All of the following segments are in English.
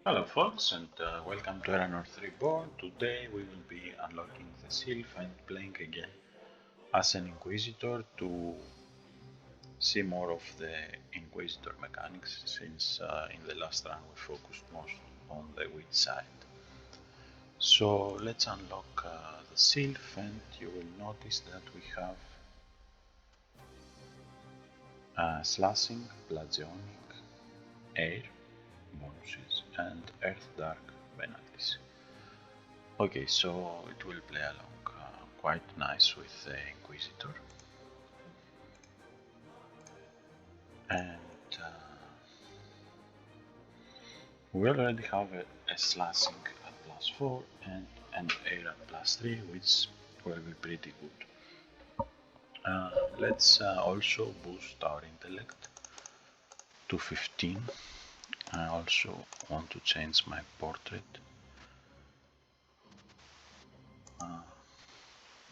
Hello folks and welcome to Erannorth Reborn. Today we will be unlocking the Sylph and playing again as an Inquisitor to see more of the Inquisitor mechanics, since in the last run we focused most on the witch side. So let's unlock the Sylph, and you will notice that we have slashing, bludgeoning, air bonuses and earth dark penalties. Okay, so it will play along quite nice with the Inquisitor. And we already have a slashing at +4 and an air at +3, which will be pretty good. Let's also boost our intellect to 15. I also want to change my portrait.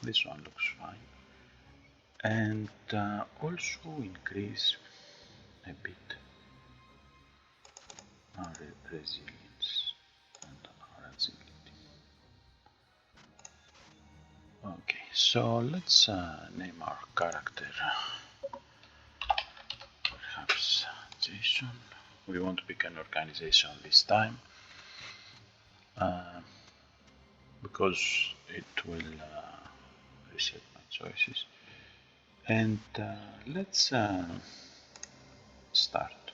This one looks fine. And also increase a bit our resilience and our agility. Okay, so let's name our character perhaps Jason. We want to pick an organization this time because it will reset my choices. And let's start.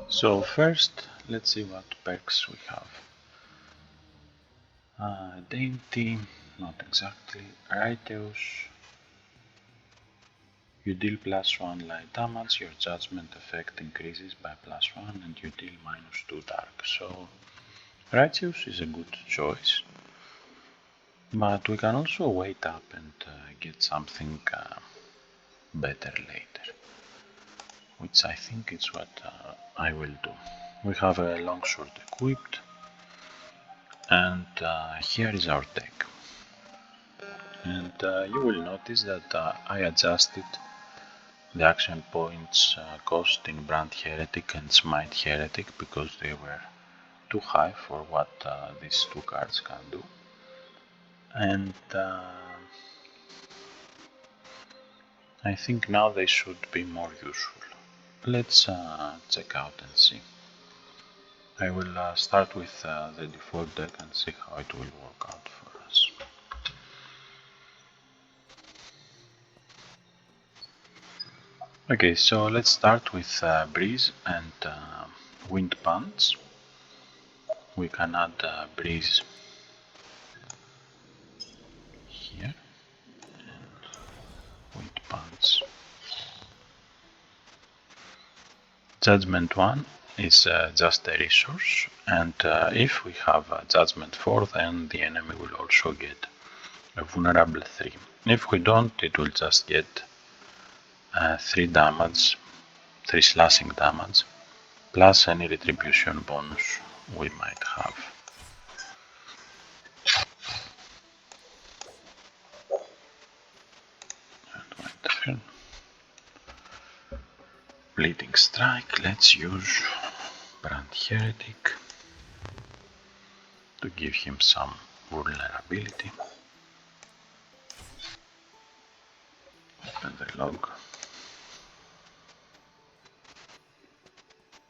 So first, let's see what perks we have. Dainty, not exactly. Righteous. You deal +1 light damage, your judgment effect increases by +1 and you deal -2 dark. So Righteous is a good choice. But we can also wait up and get something better later, which I think is what I will do. We have a longsword equipped, and here is our tech. And you will notice that I adjusted the action points cost in Brand Heretic and Smite Heretic because they were too high for what these two cards can do. And I think now they should be more useful. Let's check out and see. I will start with the default deck and see how it will work out for us. Okay, so let's start with Breeze and Wind Punch. We can add Breeze here and Wind Punch. Judgment 1 is just a resource, and if we have Judgment 4, then the enemy will also get a vulnerable 3. If we don't, it will just get 3 damage, 3 slashing damage, plus any retribution bonus we might have. And my turn. Bleeding Strike, let's use Brand Heretic to give him some vulnerability. Open the log.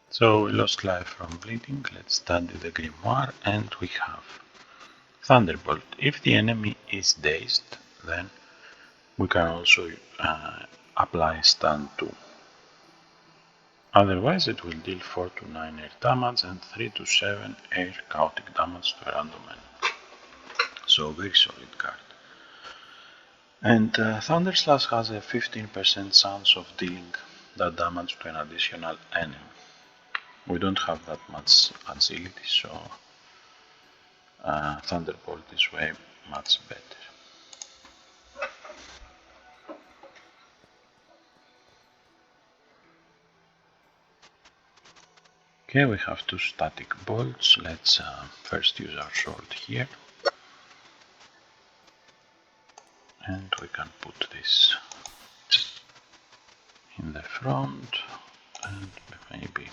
So we lost life from bleeding. Let's study the grimoire, and we have Thunderbolt. If the enemy is dazed, then we can also apply stun 2. Otherwise it will deal 4 to 9 air damage and 3 to 7 air chaotic damage to a random enemy. So very solid card. And Thunder Slash has a 15% chance of dealing that damage to an additional enemy. We don't have that much agility, so Thunderbolt is way much better. Okay, we have 2 static bolts. Let's first use our sword here. And we can put this in the front and maybe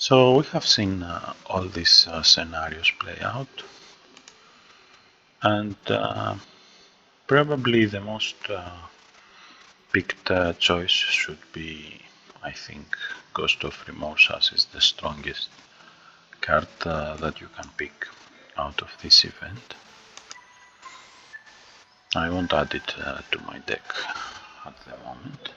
So we have seen all these scenarios play out, and probably the most picked choice should be, I think, Ghost of Remorse is the strongest card that you can pick out of this event. I won't add it to my deck at the moment.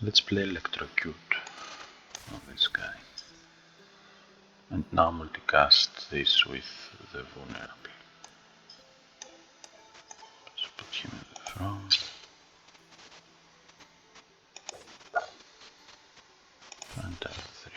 Let's play Electrocute on this guy, and now multicast this with the Vulnerable. Let's put him in the front. And F3.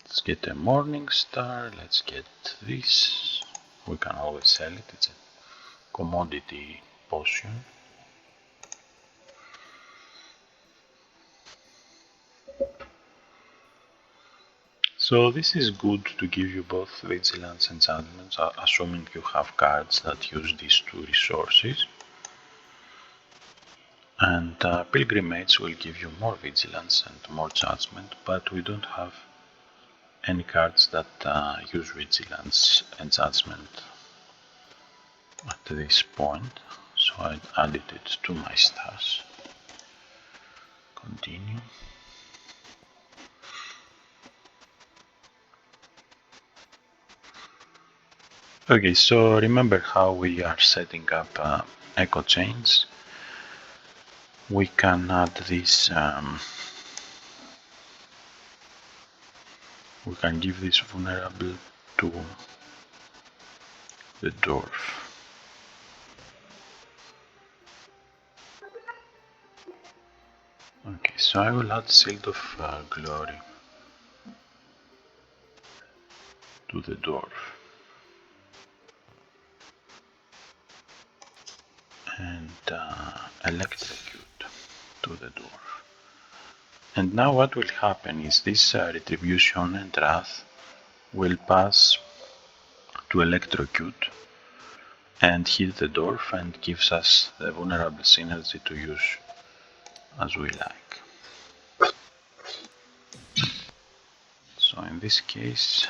Let's get a Morning Star. Let's get this. We can always sell it. It's a commodity potion. So this is good to give you both Vigilance and Judgments, assuming you have cards that use these two resources. And Pilgrimage will give you more Vigilance and more Judgment, but we don't have any cards that use Vigilance and Judgment at this point, so I added it to my stash. Continue. Okay, so remember how we are setting up echo chains. We can add this, we can give this vulnerable to the dwarf. Okay, so I will add Shield of Glory to the dwarf. And Electrocute to the dwarf. And now what will happen is this Retribution and Wrath will pass to Electrocute and hit the dwarf and gives us the vulnerable synergy to use as we like. So in this case,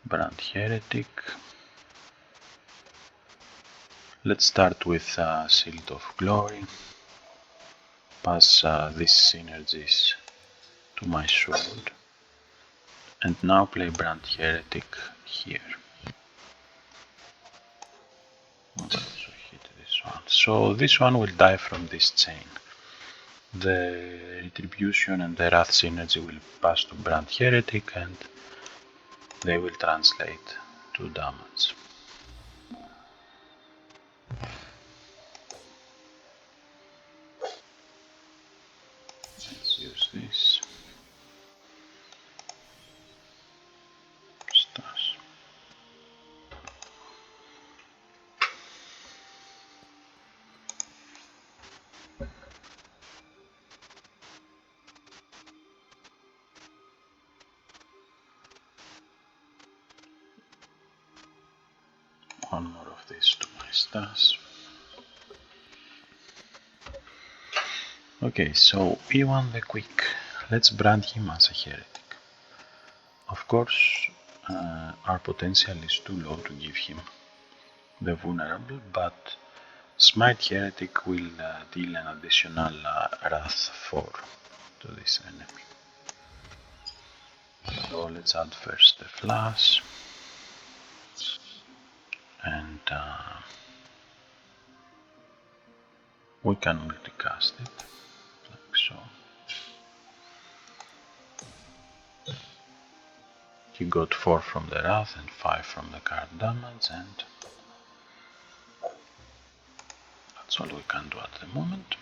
Brand Heretic. Let's start with Shield of Glory. Pass these synergies to my sword. And now play Brand Heretic here. Also hit this one. So this one will die from this chain. The Retribution and the Wrath synergy will pass to Brand Heretic and they will translate to damage. Let's use this. Stash. One more of this to my stash. Okay, so P1 the Quick. Let's brand him as a heretic. Of course, our potential is too low to give him the vulnerable, but Smite Heretic will deal an additional Wrath 4 to this enemy. So let's add first the flash, and we can multicast it, like so. He got 4 from the Wrath and 5 from the card damage, and that's all we can do at the moment.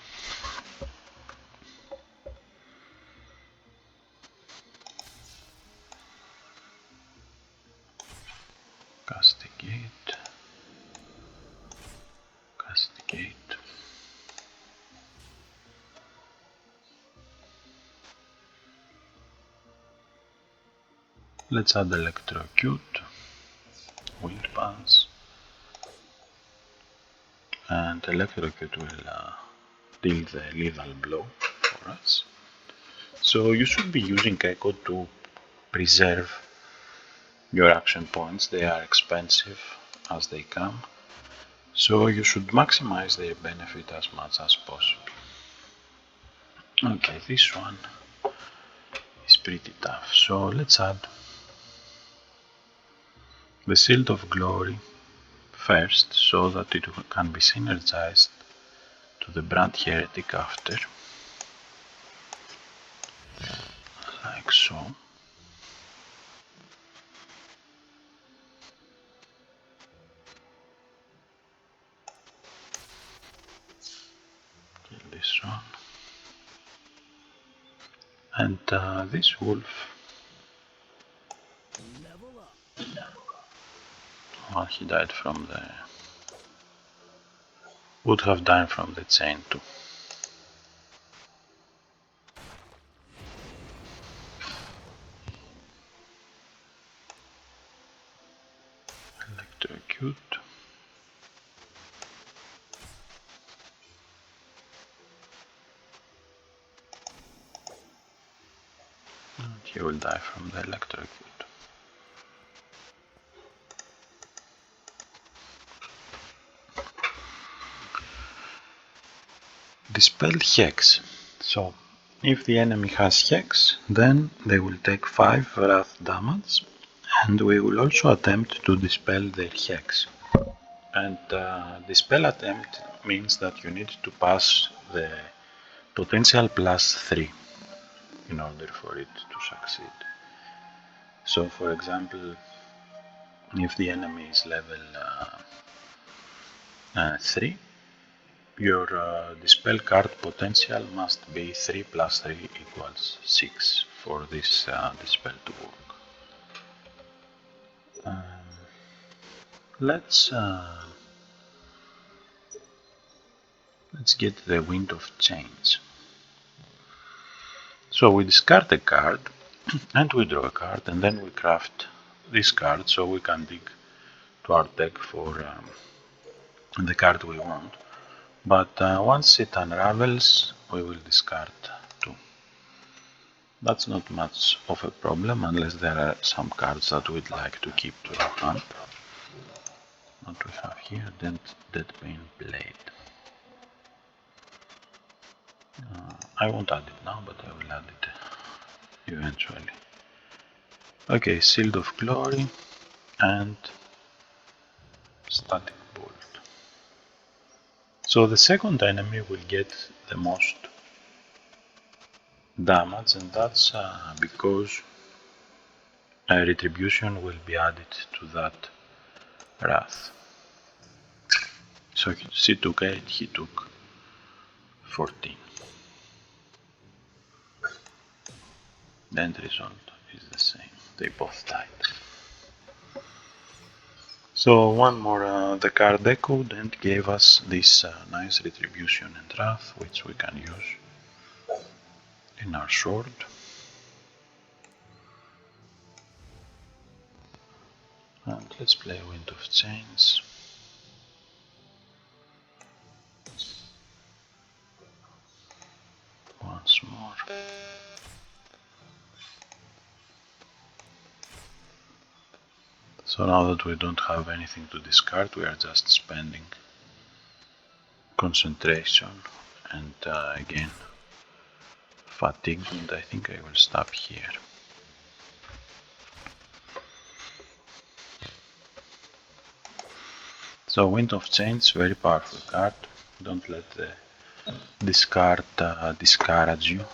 Let's add Electrocute, Wind Pass, and Electrocute will deal the lethal blow for us. So you should be using Echo to preserve your action points. They are expensive as they come, so you should maximize their benefit as much as possible. Okay, this one is pretty tough, so let's add the Shield of Glory first, so that it can be synergized to the Brand Heretic after, like so. Kill this one. And this wolf, well, he died from the... would have died from the chain too. Electrocute. And he will die from the electrocute. Dispel Hex. So, if the enemy has Hex, then they will take 5 wrath damage, and we will also attempt to dispel their Hex. And dispel attempt means that you need to pass the potential +3 in order for it to succeed. So, for example, if the enemy is level 3, your dispel card potential must be 3 plus 3 equals 6 for this dispel to work. Let's get the Wind of Change. So we discard a card and we draw a card, and then we craft this card so we can dig to our deck for the card we want. But once it unravels, we will discard 2. That's not much of a problem unless there are some cards that we'd like to keep to our hand. What we have here, Deadbane Blade. I won't add it now, but I will add it eventually. Okay, Shield of Glory and Static Bolt. So the second enemy will get the most damage, and that's because Retribution will be added to that Wrath. So she took 8, he took 14. The end result is the same, they both died. So one more, the card echoed and gave us this nice Retribution and Wrath, which we can use in our sword. And let's play Wind of Change. Once more. So now that we don't have anything to discard, we are just spending concentration and again fatigue, and I think I will stop here. So Wind of Change, very powerful card. Don't let the discard discourage you.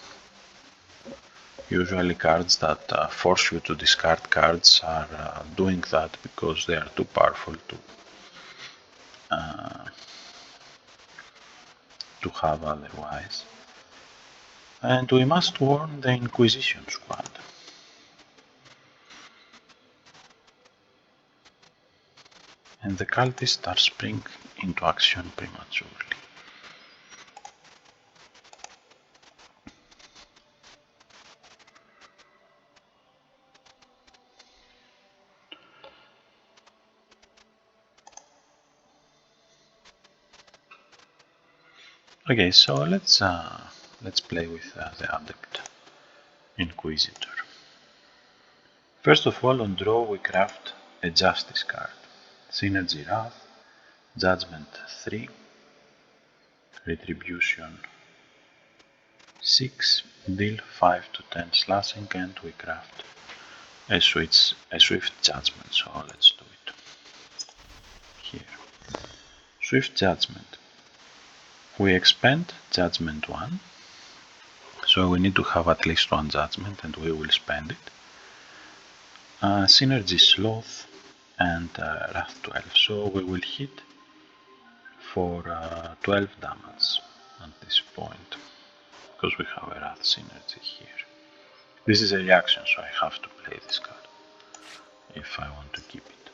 Usually cards that force you to discard cards are doing that because they are too powerful to have otherwise. And we must warn the Inquisition squad. And the cultists are spring into action prematurely. Okay, so let's play with the Adept Inquisitor. First of all, on draw we craft a Justice card. Synergy Wrath, Judgment 3, Retribution 6, deal 5 to 10 slashing, and we craft a Swift Judgment, so let's do it here. Swift Judgment. We expend Judgment 1, so we need to have at least one Judgment and we will spend it. Synergy Sloth and Wrath 12, so we will hit for 12 damage at this point, because we have a Wrath synergy here. This is a reaction, so I have to play this card if I want to keep it.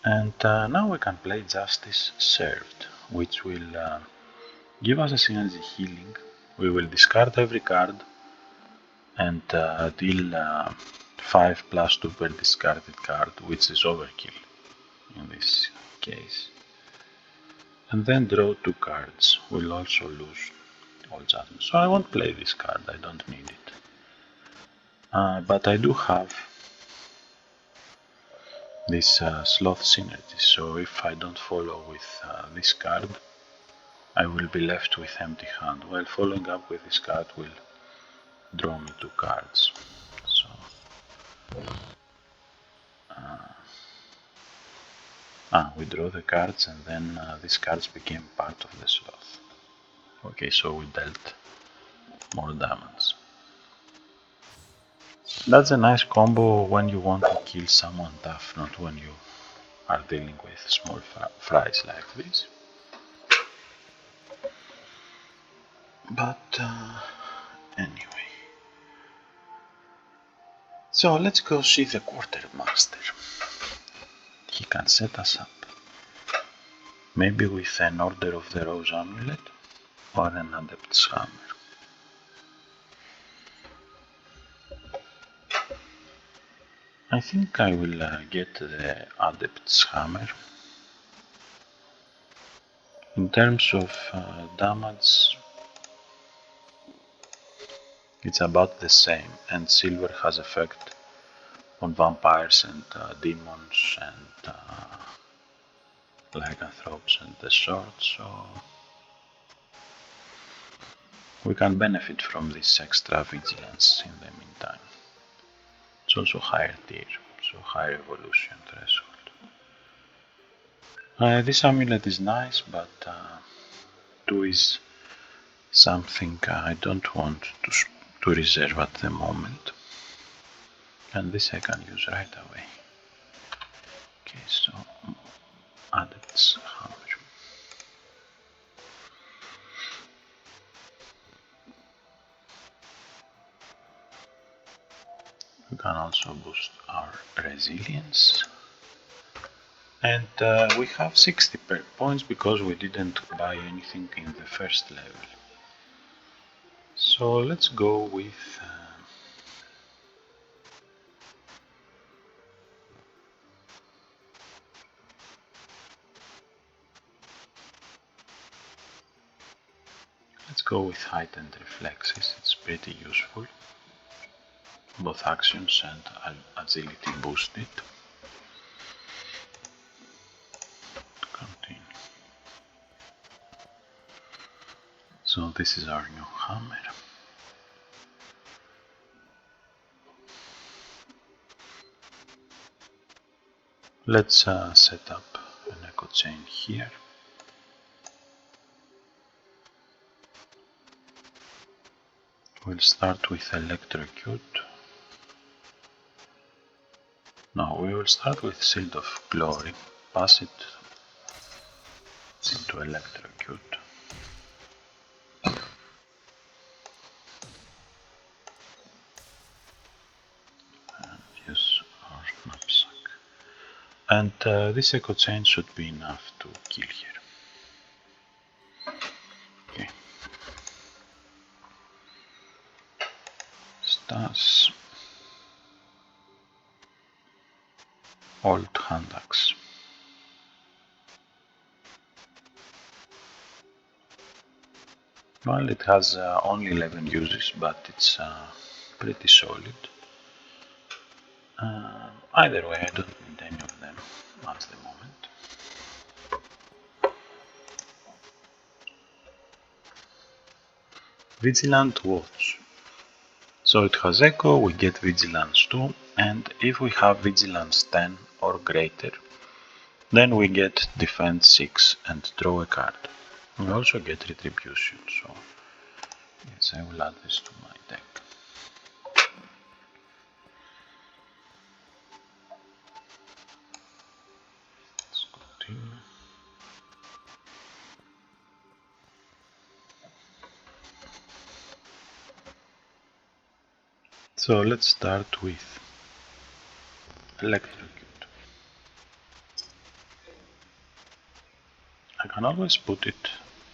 And now we can play Justice Served, which will give us a synergy healing. We will discard every card and deal 5 plus 2 per discarded card, which is overkill in this case. And then draw 2 cards. We'll also lose all judgments. So I won't play this card, I don't need it. But I do have this Sloth synergy, so if I don't follow with this card, I will be left with empty hand, while following up with this card will draw me 2 cards. So we draw the cards and then these cards became part of the Sloth. Okay, so we dealt more damage. That's a nice combo when you want to kill someone tough, not when you are dealing with small fries like this. But anyway. So let's go see the Quartermaster. He can set us up. Maybe with an Order of the Rose Amulet or an Adept's Hammer. I think I will get the Adept's Hammer. In terms of damage, it's about the same, and silver has effect on vampires and demons and lycanthropes and the sort, so we can benefit from this extra vigilance in the meantime. It's also higher tier, so higher evolution threshold. This amulet is nice, but 2 is something I don't want to reserve at the moment. And this I can use right away. Okay, so Adept's Hammer. We can also boost our resilience. And we have 60 perk points because we didn't buy anything in the first level. So let's go with heightened reflexes. It's pretty useful. Both actions and agility boosted. Continue. So this is our new hammer. Let's set up an echo chain here. We'll start with electrocute. No, we will start with Shield of Glory. Pass it into electrocute. And use our knapsack. And this echo chain should be enough to kill here. Okay. Stas. Old hand axe. Well, it has only 11 uses, but it's pretty solid. Either way, I don't need any of them at the moment. Vigilant Watch. So it has Echo, we get Vigilance 2, and if we have Vigilance 10 or greater, then we get Defense 6 and draw a card. We also get Retribution, so yes, I will add this to my deck. Let's continue. So let's start with Electrocute. I can always put it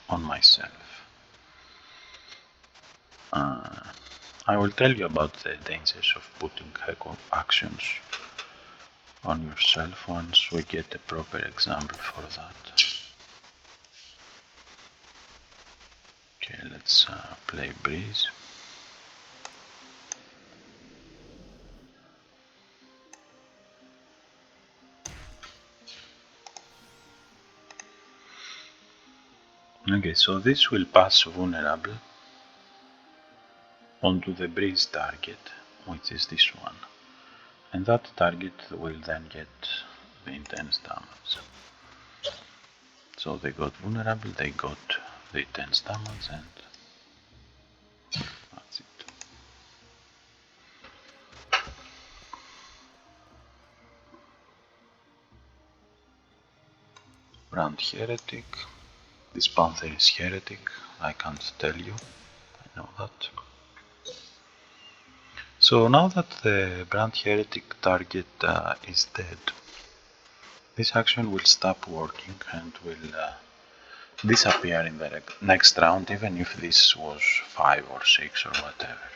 on myself. I will tell you about the dangers of putting echo actions on yourself once we get a proper example for that. Okay, let's play Breeze. Okay, so this will pass vulnerable onto the Breeze target, which is this one, and that target will then get the intense damage. So they got vulnerable, they got the intense damage, and that's it. Brand Heretic. This Panther is Heretic, I can't tell you, I know that. So now that the Brand Heretic target is dead, this action will stop working and will disappear in the next round, even if this was 5 or 6 or whatever.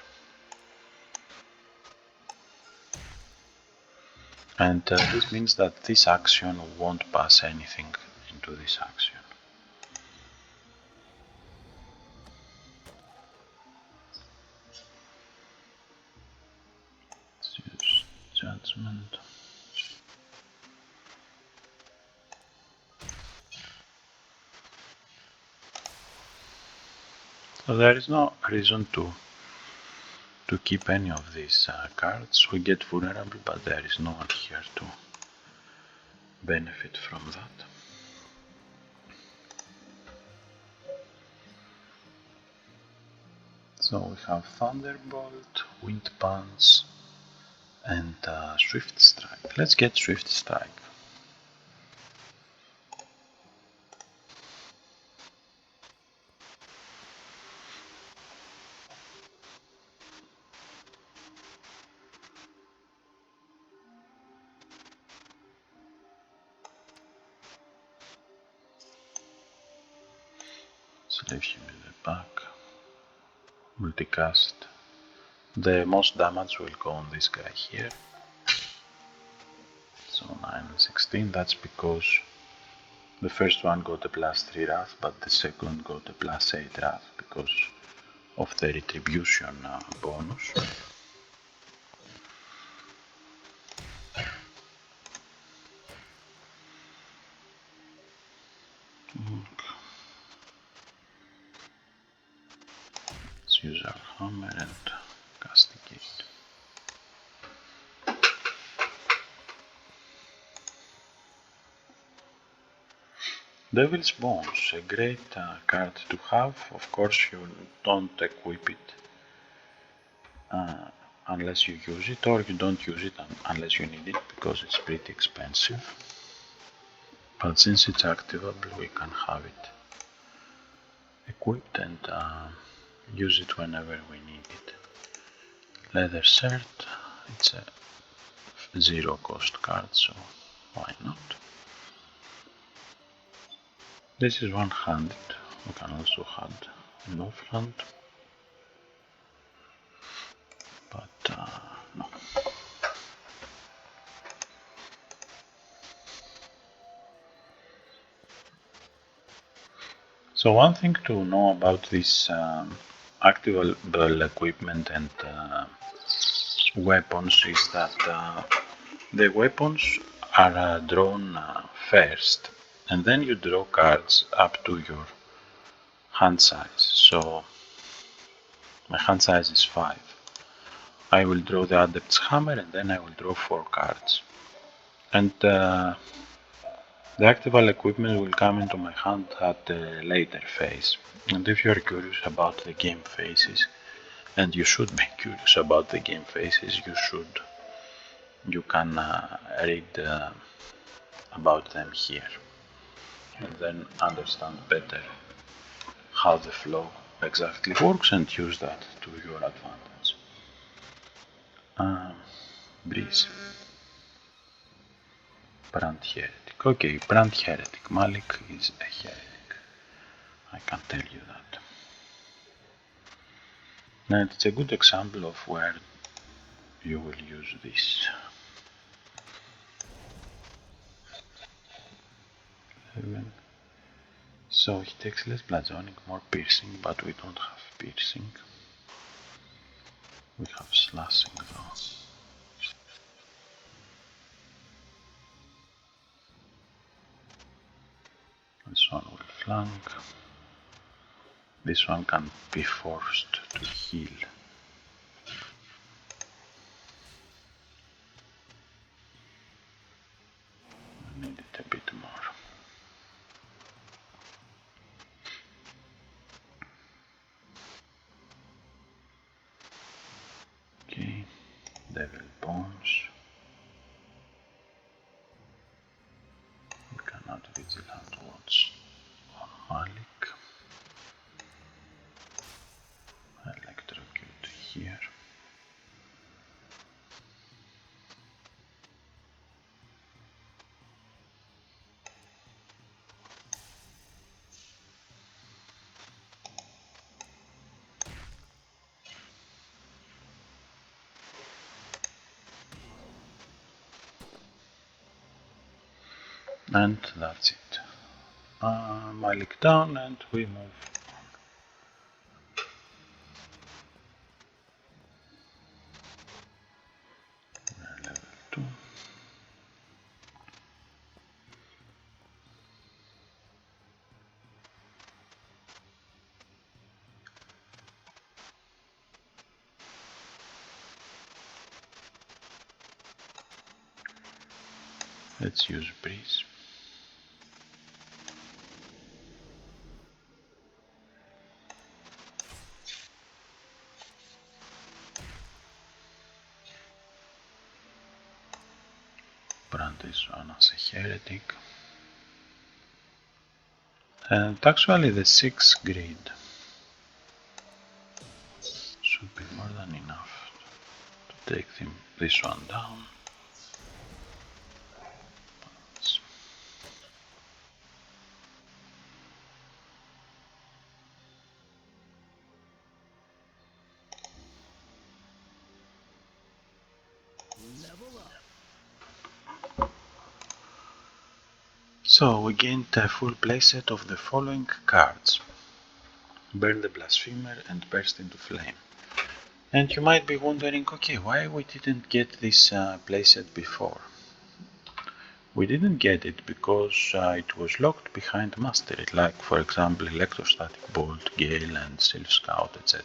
And this means that this action won't pass anything into this action. Let's use Judgment. So there is no reason to keep any of these cards. We get vulnerable, but there is no one here to benefit from that. So we have Thunderbolt, Wind Punch, and Swift Strike. Let's get Swift Strike. So leave him in the back. Multicast. The most damage will go on this guy here. So 9 and 16, that's because the first one got a +3 wrath, but the second got a +8 wrath because of the retribution bonus. Let's use our hammer and castigate. Devil's Bones, a great card to have. Of course, you don't equip it unless you use it, or you don't use it unless you need it because it's pretty expensive. But since it's activable, we can have it equipped and use it whenever we need it. Leather Shirt, it's a 0 cost card, so why not? This is one-handed, we can also add an offhand, but no. So one thing to know about this activable equipment and weapons is that the weapons are drawn first, and then you draw cards up to your hand size. So my hand size is 5. I will draw the Adept's Hammer and then I will draw 4 cards. And the activable equipment will come into my hand at a later phase. And if you are curious about the game phases, and you should be curious about the game phases, you can read about them here, and then understand better how the flow exactly works and use that to your advantage. Breeze. Brand Heretic. Okay, Brand Heretic. Malik is a heretic. I can tell you that. And it's a good example of where you will use this. So he takes less bludgeoning, more piercing, but we don't have piercing. We have slashing though. This one will flank. This one can be forced to heal. I need it a bit more. Okay, Devil Bones. We cannot Vigilant Watch on Malik. Electrocute here. And that's it. Malik down and we move. Level 2. Let's use Breeze. Brand this one as a heretic. And actually the 6 grid should be more than enough to take this one down. So we gained a full playset of the following cards: Burn the Blasphemer and Burst into Flame. And you might be wondering, okay, why we didn't get this playset before? We didn't get it because it was locked behind Mastery, like for example Electrostatic Bolt, Gale and Sylph Scout, etc.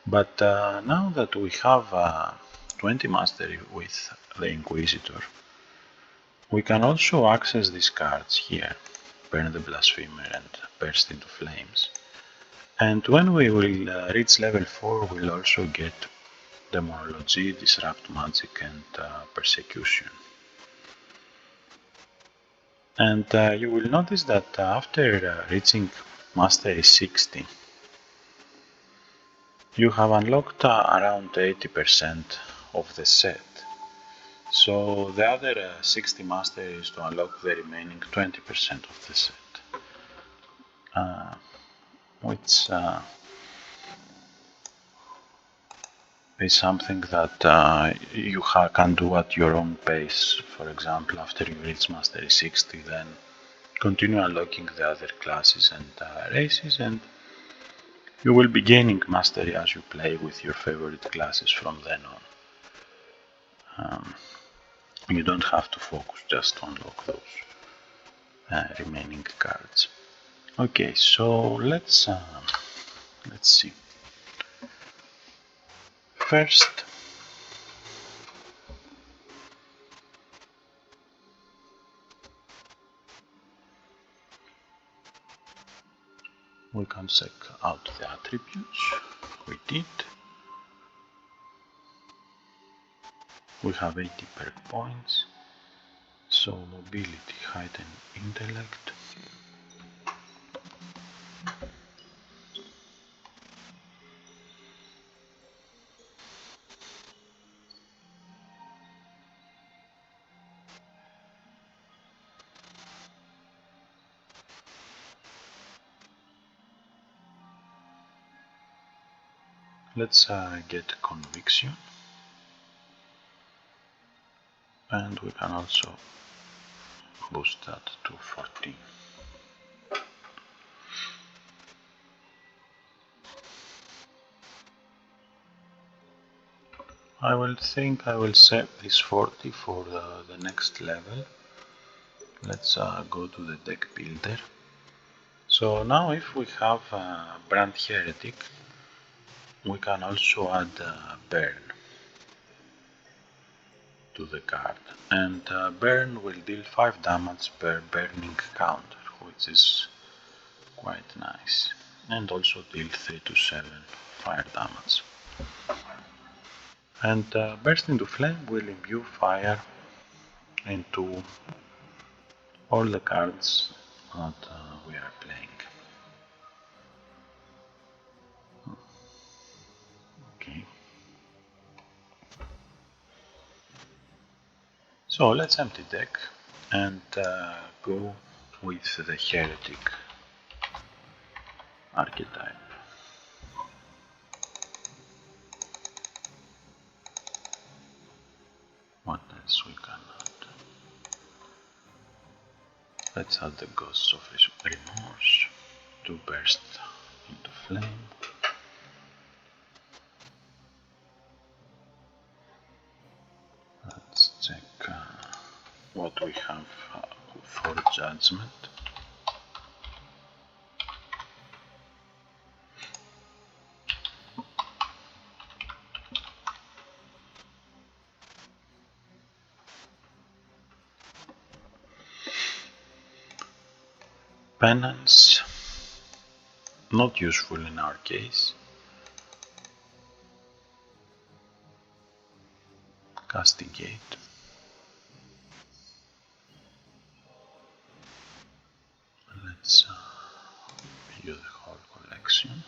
But now that we have 20 Mastery with the Inquisitor, we can also access these cards here, Burn the Blasphemer and Burst into Flames. And when we will reach level 4, we'll also get Demonology, Disrupt Magic and Persecution. And you will notice that after reaching Mastery 60, you have unlocked around 80% of the set. So the other 60 masteries to unlock the remaining 20% of the set, which is something that you can do at your own pace. For example, after you reach Mastery 60, then continue unlocking the other classes and races, and you will be gaining mastery as you play with your favorite classes from then on. You don't have to focus just to unlock those remaining cards. Okay, so let's see. First, we can check out the attributes. We did. We have 80 perk points. So mobility, height and intellect. Let's get conviction, and we can also boost that to 14. I will think I will save this 40 for the next level. Let's go to the deck builder. So now if we have Brand Heretic, we can also add Burn to the card, and Burn will deal 5 damage per burning counter, which is quite nice, and also deal 3 to 7 fire damage. And Burst into Flame will imbue fire into all the cards that we are playing. Okay. So let's empty deck and go with the Heretic archetype. What else we can add? Let's add the Ghosts of Remorse to burst into flame. Let's check what we have for Judgment. Penance, not useful in our case. Castigate. Let's view the whole collection.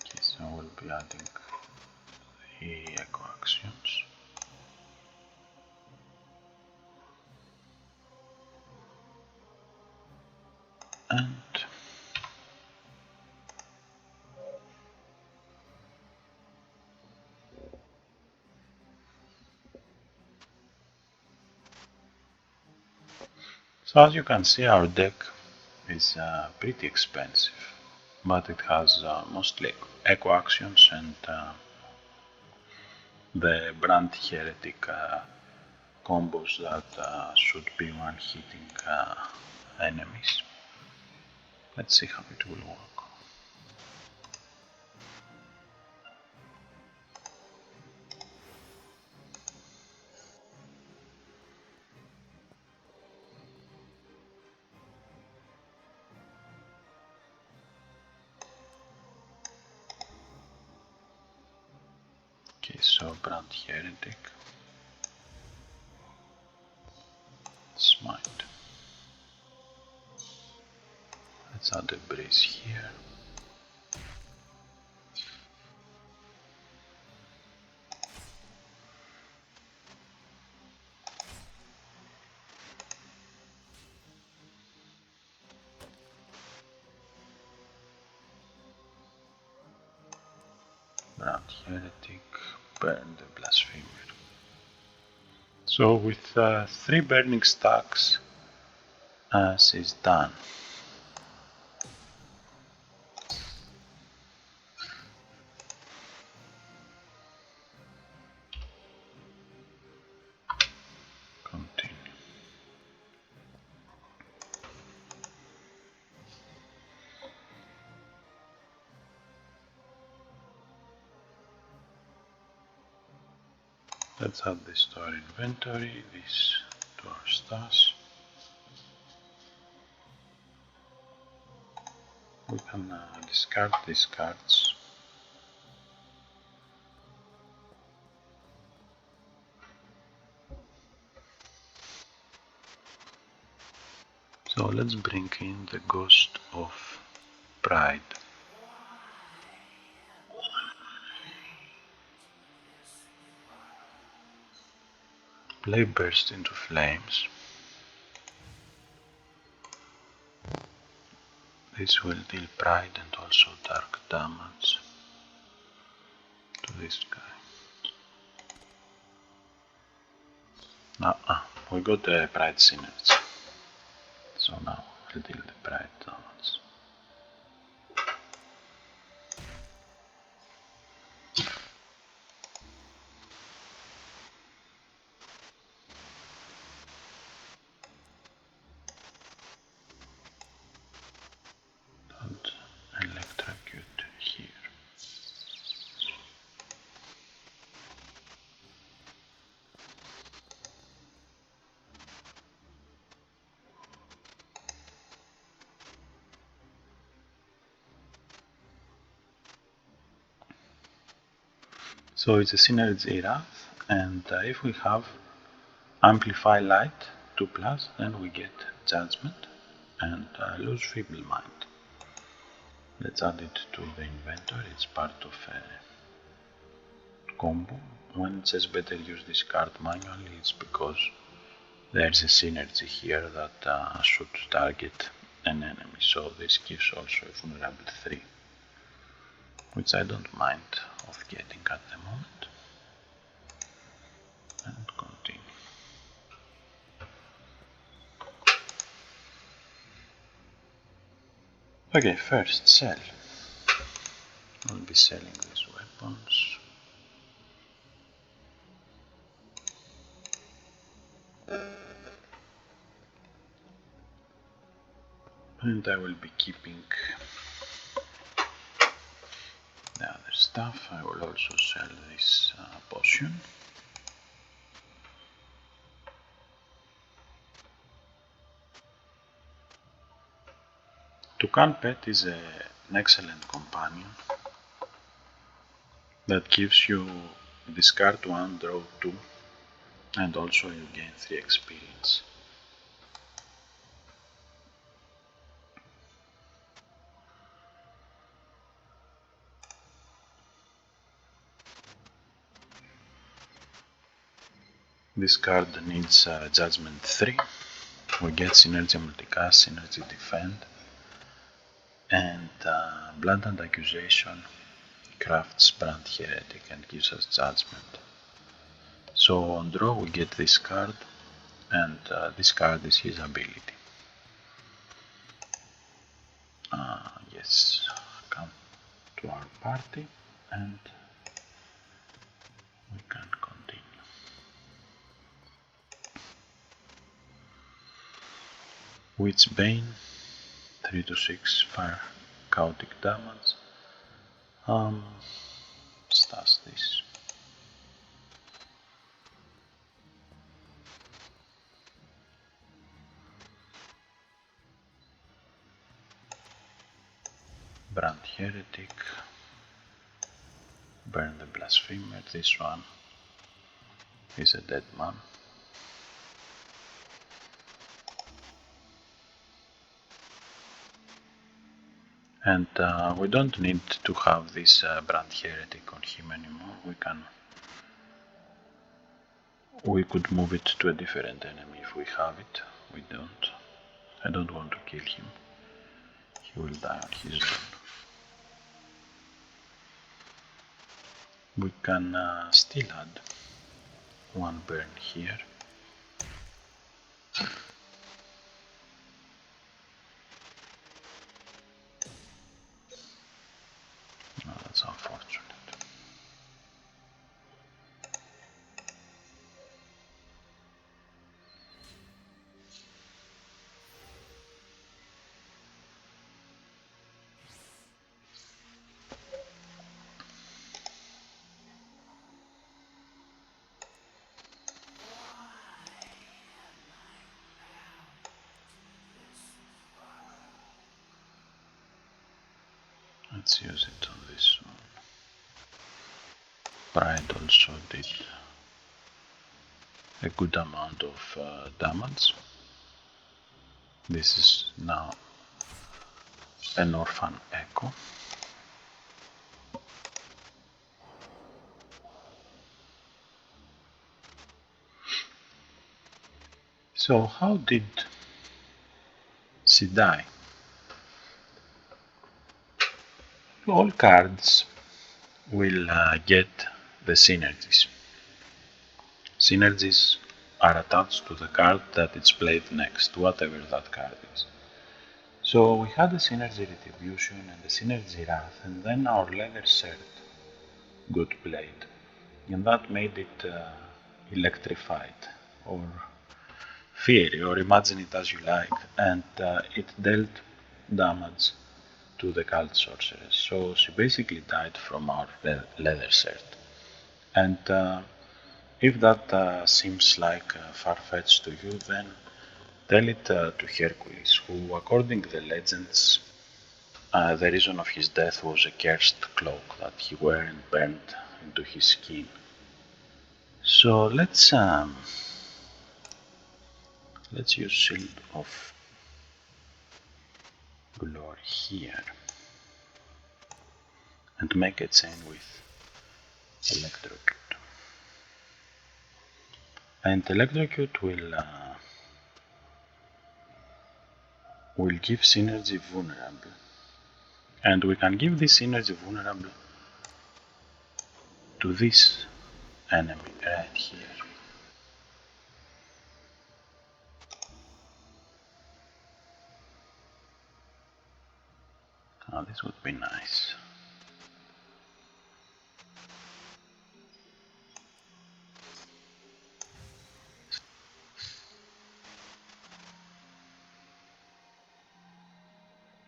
Okay, so we'll be adding the echo actions. And so as you can see, our deck is pretty expensive, but it has mostly echo actions and the Brand Heretic combos that should be one-hitting enemies. Let's see how it will work. Okay, so Brand Heretic, Smite. Let's add a brace here. Brand Heretic, burn the Blasphemer. So with 3 burning stacks, as is done. Continue. Let's add this to our inventory, this to our stash. We can discard these cards. So let's bring in the Ghost of Pride. Play Burst into Flames. This will deal Pride and also Dark damage to this guy. We got the Pride Synergy. So now we'll deal the Pride damage. Don't electrocute here. So it's a Synergy Wrath, and if we have Amplify Light 2+, then we get Judgment and lose Feeble Mind. Let's add it to the inventory, it's part of a combo. When it says better use this card manually, it's because there's a synergy here that should target an enemy, so this gives also a vulnerable 3, which I don't mind of getting at the moment. And continue. Okay, first sell. I'll be selling these weapons. And I will be keeping the other stuff. I will also sell this potion. Toucan Pet is an excellent companion that gives you discard 1, draw 2, and also you gain 3 experience. This card needs Judgment 3. We get Synergy Multicast, Synergy Defend, and Blatant Accusation crafts Brand Heretic and gives us Judgment. So on draw we get this card, and this card is his ability. Yes, come to our party and we can continue. Witchbane, 3 to 6 fire chaotic damage. Stash this. Brand Heretic, burn the Blasphemer. This one is a dead man. And we don't need to have this Brand Heretic on him anymore. We could move it to a different enemy if we have it. We don't. I don't want to kill him. He will die on his own. We can still add one burn here. Oh, that's unfortunate. Let's use it on this one. Pride also did a good amount of damage. This is now an orphan echo. So how did she die? All cards will get the synergies. Synergies are attached to the card that it's played next, whatever that card is. So we had the synergy retribution and the synergy wrath, and then our leather shirt got played, and that made it electrified, or fiery, or imagine it as you like, and it dealt damage to the cult sorceress. So she basically died from our leather shirt. And if that seems like far-fetched to you, then tell it to Hercules, who, according to the legends, the reason of his death was a cursed cloak that he wore and burned into his skin. So let's use Shield of Glory here and make a chain with Electrocute. And Electrocute will give synergy vulnerable. And we can give this synergy vulnerable to this enemy right here. Oh, this would be nice.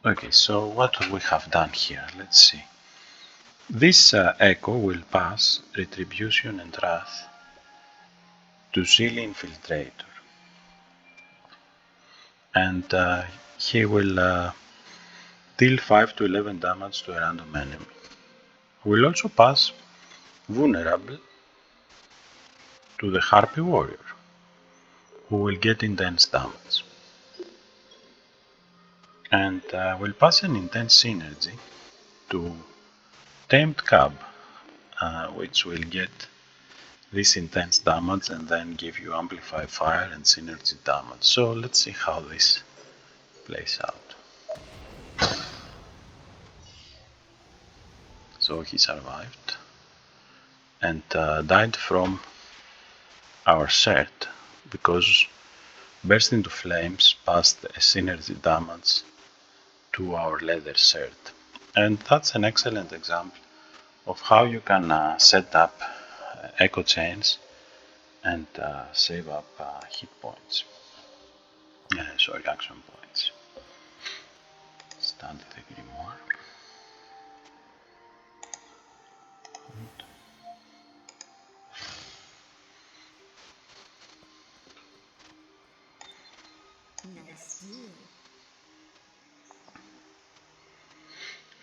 Okay, so what we have done here, let's see. This Echo will pass Retribution and Wrath to Silly Infiltrator. And he will deal 5 to 11 damage to a random enemy. Will also pass Vulnerable to the Harpy Warrior, who will get intense damage. And will pass an intense synergy to Tamed Cub, which will get this intense damage and then give you Amplify Fire and Synergy damage. So let's see how this plays out. So he survived and died from our shirt because Burst into Flames passed a synergy damage to our leather shirt. And that's an excellent example of how you can set up echo chains and save up hit points. Sorry, action points. Study the Grimoire. Nice deal.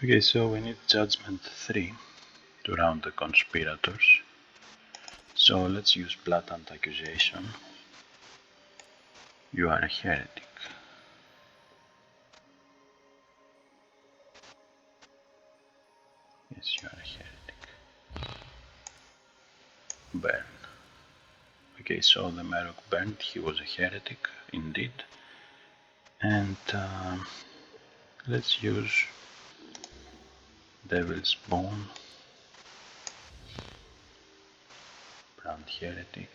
Okay, so we need Judgment 3 to round the conspirators. So let's use Blatant Accusation. You are a heretic. Yes, you are a heretic. Burn. Okay, so the Merok burned, he was a heretic, indeed. And let's use Devil's Bone. Grand Heretic.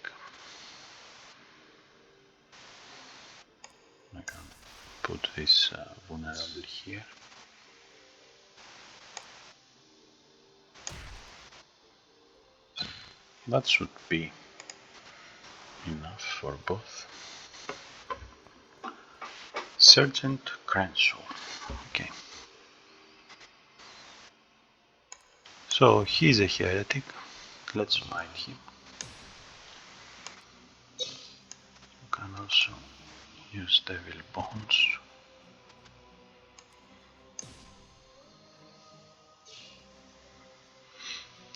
I can put this vulnerable here. That should be enough for both. Sergeant Crenshaw. Okay. So he's a heretic. Let's fight him. You can also use Devil Bones.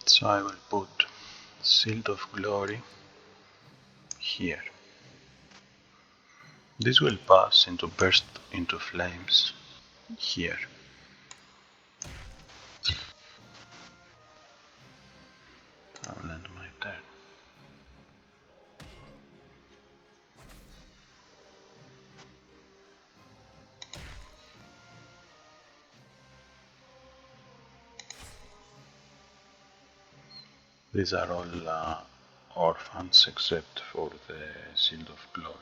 So I will put Shield of Glory here. This will pass into burst into flames here. I'll end my turn. These are all orphans except for the Shield of Glory.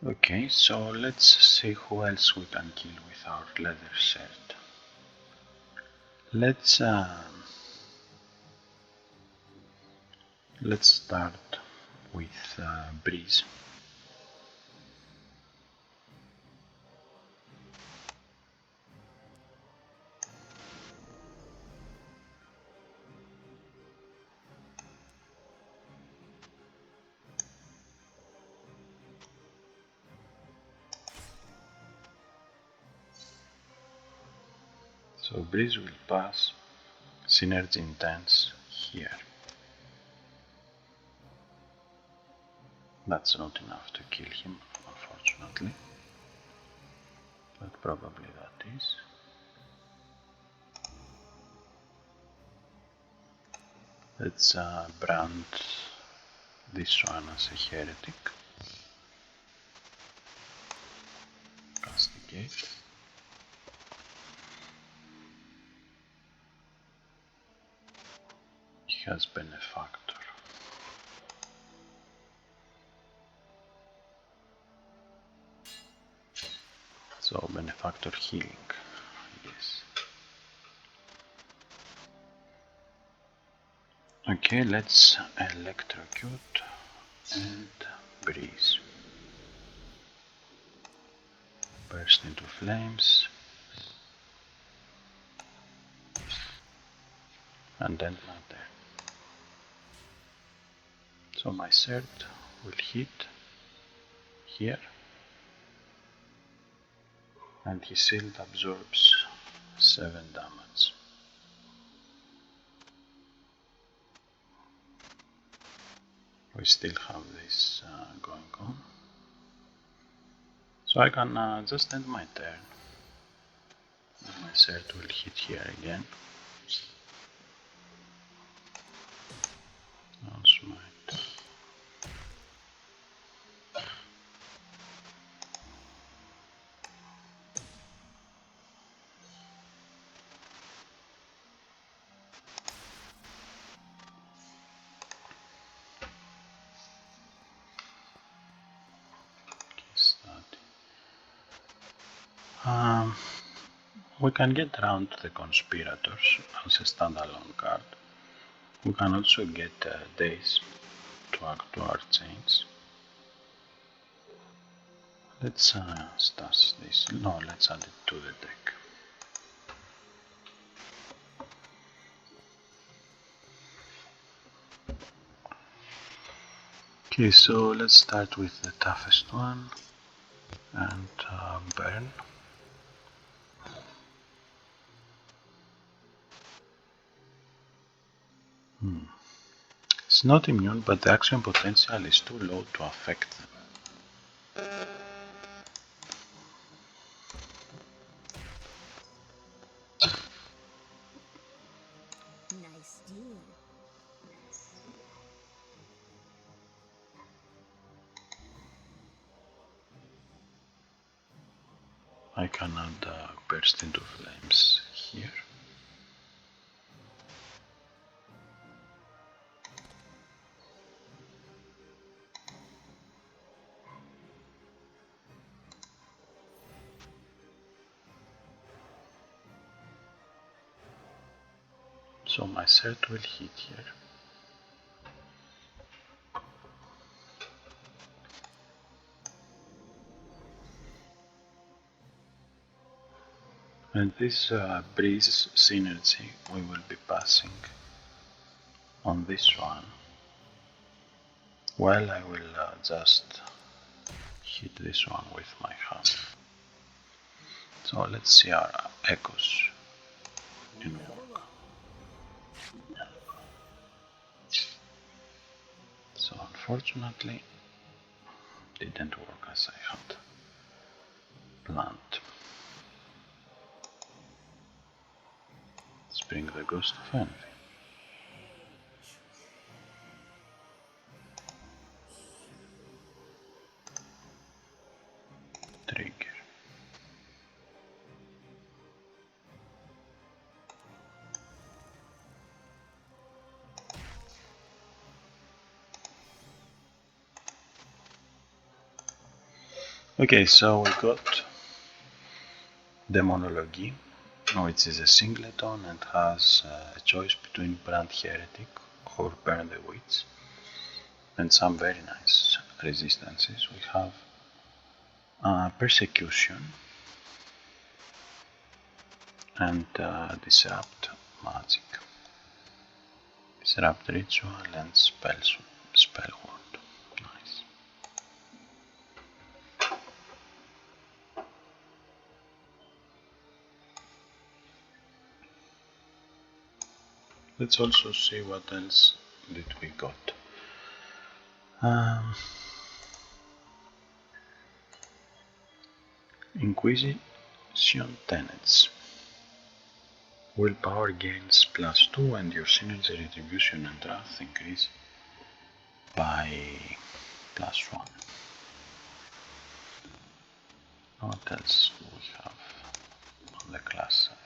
Okay, so let's see who else we can kill with our leather shirt. Let's start with Breeze. So Breeze will pass Synergy Intense here. That's not enough to kill him, unfortunately, but probably that is. Let's brand this one as a heretic. Castigate. He has Benefactor. So Benefactor healing, yes. Okay, let's electrocute and Breeze. Burst into flames and end my turn. So my sword will hit here and his shield absorbs 7 damage. We still have this going on. So I can just end my turn. And my sword will hit here again. I'll smite. We can get around the Conspirators as a standalone card. We can also get Days to add to our chains. Let's stash this. No, let's add it to the deck. Okay, so let's start with the toughest one and burn. It's not immune, but the action potential is too low to affect them. Nice deal. I can add burst into flames here. So my set will hit here. And this breeze synergy we will be passing on this one. Well, I will just hit this one with my hand. So let's see our echoes in work. So unfortunately, didn't work as I had planned. Let's bring the Ghost of Envy. Trigger. Okay, so we got Demonology, which is a singleton and has a choice between Brand Heretic or Burn the Witch, and some very nice resistances. We have Persecution and Disrupt Magic, Disrupt Ritual and Spell Ward. Nice. Let's also see what else did we got. Inquisition Tenets. Willpower gains +2 and your synergy, retribution and wrath increase by +1. What else do we have on the class side?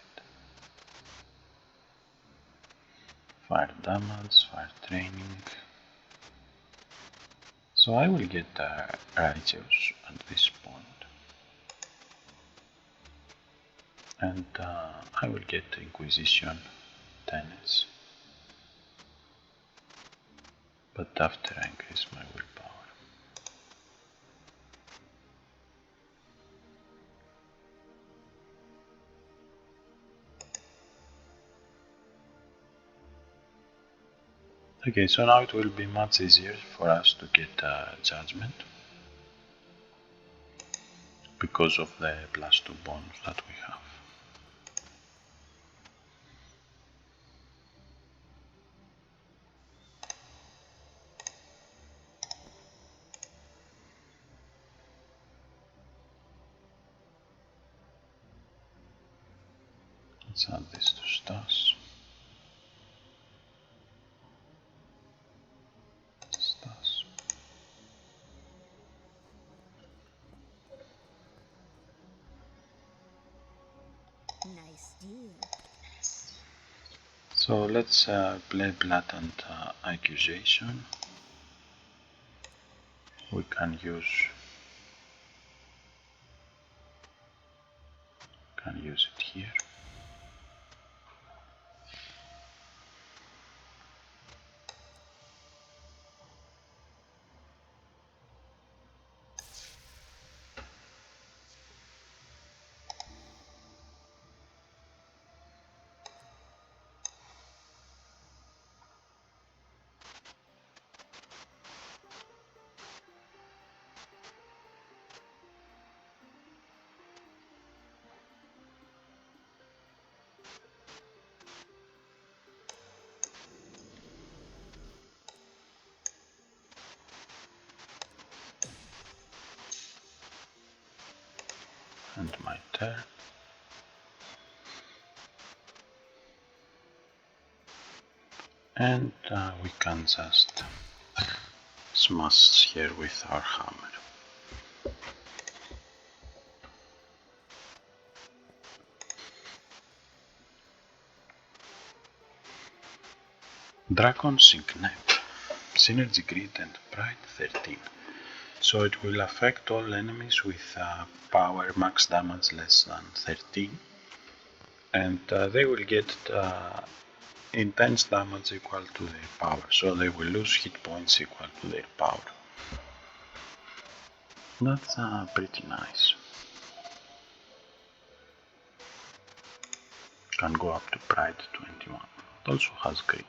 Fire damage, fire training. So I will get Righteous at this point. And I will get Inquisition Tenets. But after I increase my willpower. Okay, so now it will be much easier for us to get Judgment because of the +2 bonus that we have. Let's add this to Stas. Stas. Nice deal. So let's play Blatant Accusation. We can use it here. And my turn. And we can just smash here with our hammer. Dragon Signet, Synergy Grid and Pride 13. So it will affect all enemies with power max damage less than 13, and they will get intense damage equal to their power, so they will lose hit points equal to their power. That's pretty nice. Can go up to Pride 21. It also has grid.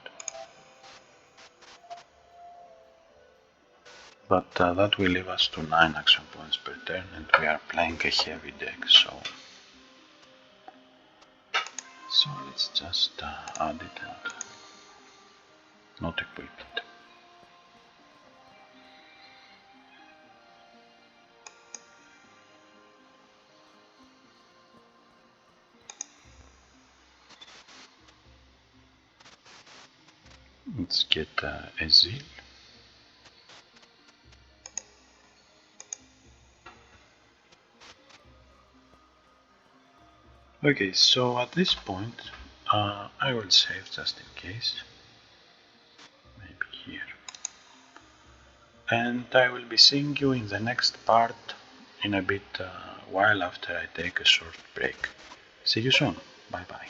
But that will leave us to 9 action points per turn, and we are playing a heavy deck, so let's just add it and not equip it. Let's get a Zeal. Okay, so at this point I will save just in case, maybe here, and I will be seeing you in the next part in a bit while after I take a short break. See you soon, bye bye.